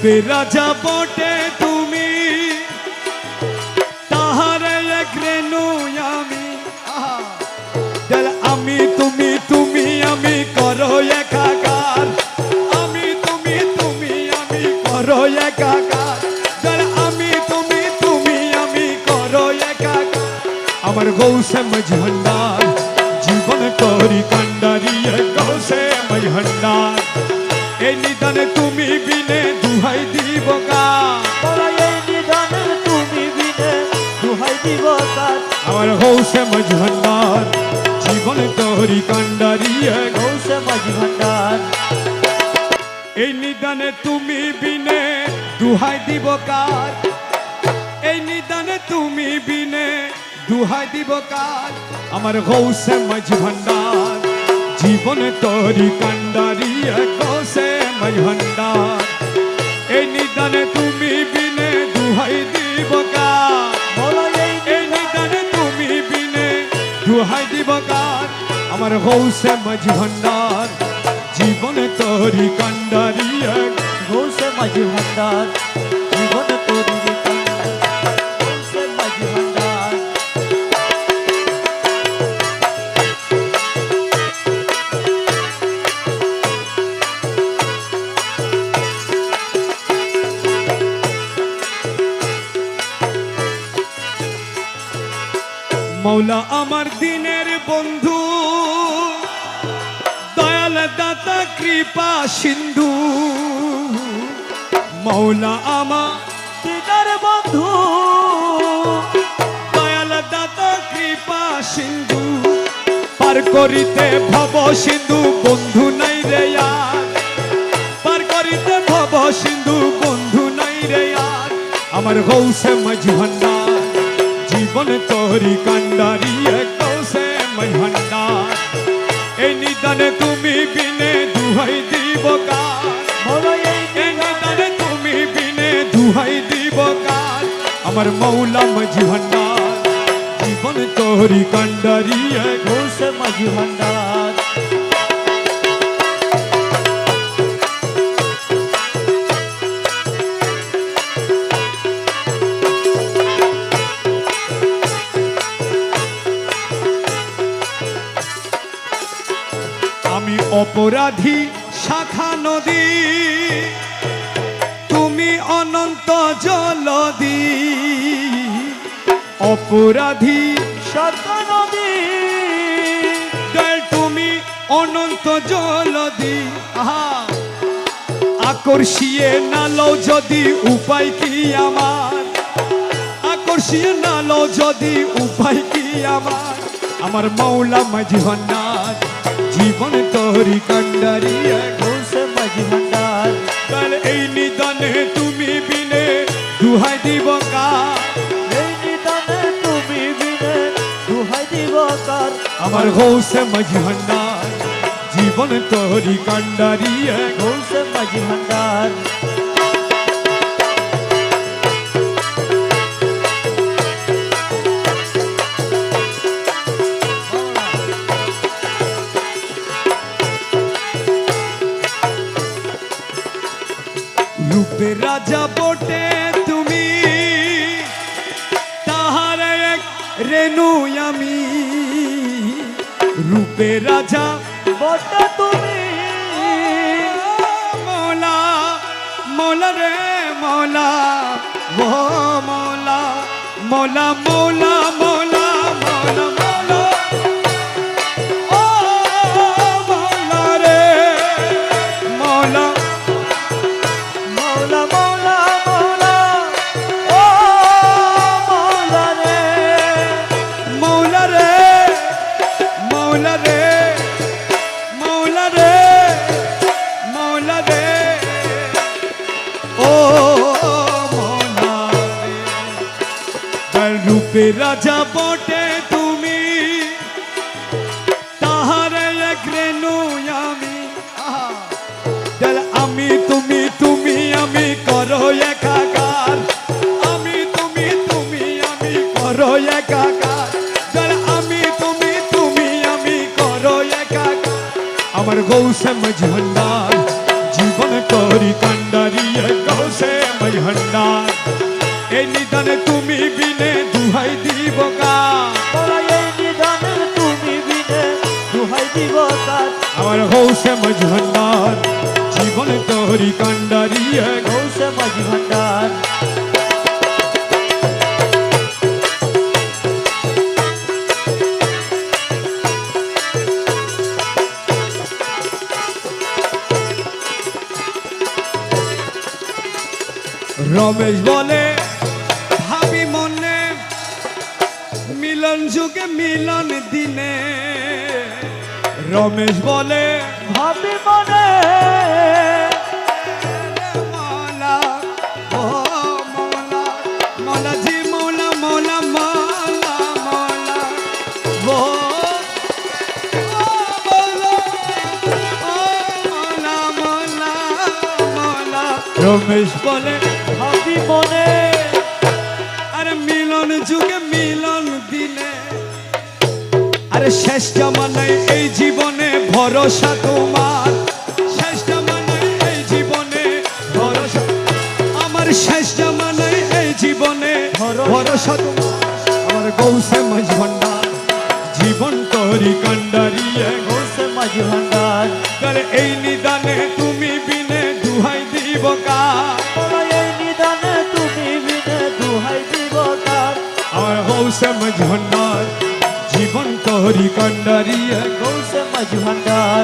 রূপে রাজা বটে তুমি, তাহারে এক রেণু আমি। আমি তুমি তুমি আমি করো একাকার, আমি তুমি তুমি আমি করো একাকার। আমি তুমি তুমি আমি করো একাকার। আমার গৌসে মজহন্ডার জীবন করি কান্ডারি, গৌসে মজহন্ডার। এই নিদানে তুমি বিনে দুহাই দিব কার, এই নিদানে তুমি বিনে দুহাই দিব কার। আমার গৌসে মজহন্ডার জীবন করি কান্ডারি, গৌসে মজহন্ডার। এই নিদানে তুমি বিনে দুহাই দিব কার, এই নিদানে তুমি বিনে দুহাই দিব কার। আমার গৌসে মজহন্ডার জীবন তরি কান্ডারি, গৌসে মজহন্ডার। এই নিদানে তুমি বিনে দুহাই দিব কার, এই নিদানে তুমি বিনে দুহাই দিব কার। আমার গৌসে মজহন্ডার জীবন তরি কান্ডারি, গৌসে মজহন্ডার জীবন তরি গৌসে মজহন্ডার। মৌলা আমার দিনের বন্ধু, দয়াল দাতা কৃপা সিন্ধু। মৌলা আমার দিনের বন্ধু, দয়াল দাতা কৃপা সিন্ধু। পার করিতে ভব সিন্ধু বন্ধু নাই রে আর, পার করিতে ভব সিন্ধু বন্ধু নাই রে আর। আমার গৌসে মজহন্ডার জীবন তরি কান্ডারি, গৌসে মজহন্ডার। এই নিদানে তুমি বিনে দুহাই দিব কার, এই নিদানে তুমি বিনে দুহাই দিব কার। আমার মৌলা মজহন্ডার জীবন তরি কান্ডারি, গৌসে মজহন্ডার। আমি অপরাধী শাখা নদী, তুমি অনন্ত জলদি। অপরাধী সত্য নদী, তুমি অনন্ত জলদি। আহা আকর্ষিয়ে নালো যদি উপায় কি আমার, আকর্ষিয়ে নালো যদি উপায় কি আমার। আমার মৌলা মজহন্ডার জীবন তরি কান্ডারি, গৌসে মজহন্ডার। এই নিদানে তুমি বিনে দুহাই দিব কার, এই নিদানে তুমি বিনে দুহাই দিব কার। আমার গৌসে মজহন্ডার জীবন তরি কান্ডারি, গৌসে মজহন্ডার। রূপে রাজা বটে তুমি, তাহারে এক রেণু আমি। রূপে রাজা বটে তুমি, মৌলা মৌলা রে মৌলা, ও মৌলা মৌলা মৌলা মৌলা মৌলা মৌলা, ও মৌলা রে মৌলা, মৌলা মৌলা মৌলা, ও মৌলা রে মৌলা রে মৌলা রে মৌলা রে মৌলা রে, ও মৌলা রে। রূপে রাজা বটে তুমি, তাহারে এক রেণু আমি। আমি তুমি তুমি আমি করো একাকার, আমি তুমি তুমি আমি করো একাকার। আমি তুমি তুমি আমি করো একাকার। আমার গৌসে মজহন্ডার জীবন করি কান্ডারি, গৌসে মজহন্ডার এই নিদানে তুমি বিনে দুহাই দিব কার মোরা এই নিদানে তুমি বিনে দুহাই দিব কার আমার গৌসে মজহন্ডার জীবন তোরি কান্ডারি গৌসে মাঝি ভান্ডার রমেশ বলে ভাবি মনে মিলন যুগে মিলন দিনে রমেশ বলে ভাবি মনে মৌলা ও মৌলা মৌলা জি মৌলা মৌলা মৌলা মৌলা ও মৌলা মৌলা মৌলা রমেশ বলে ভাবি মনে আরে মিলন যুগে মিলন দিনে আরে শেষ জামানায় এই জীবনে ভরসা তোমার শেষ জামানায় এই জীবনে ভরসা আমার শেষ জামানায় এই জীবনে ভরসা তোমার আমার গৌসে মজভন্ডার জীবন তোরি কান্ডারিয়ে গৌসে মাঝি ভান্ডার তাহলে এই নিদানে তুমি বিনে দুহাই দিব কার মোরা এই নিদানে তুমি বিনে দুহাই দিব কার আমার গৌসে মজভন্ডার জীবন তোরি কান্ডারিয়ে গৌসে মাঝি ভান্ডার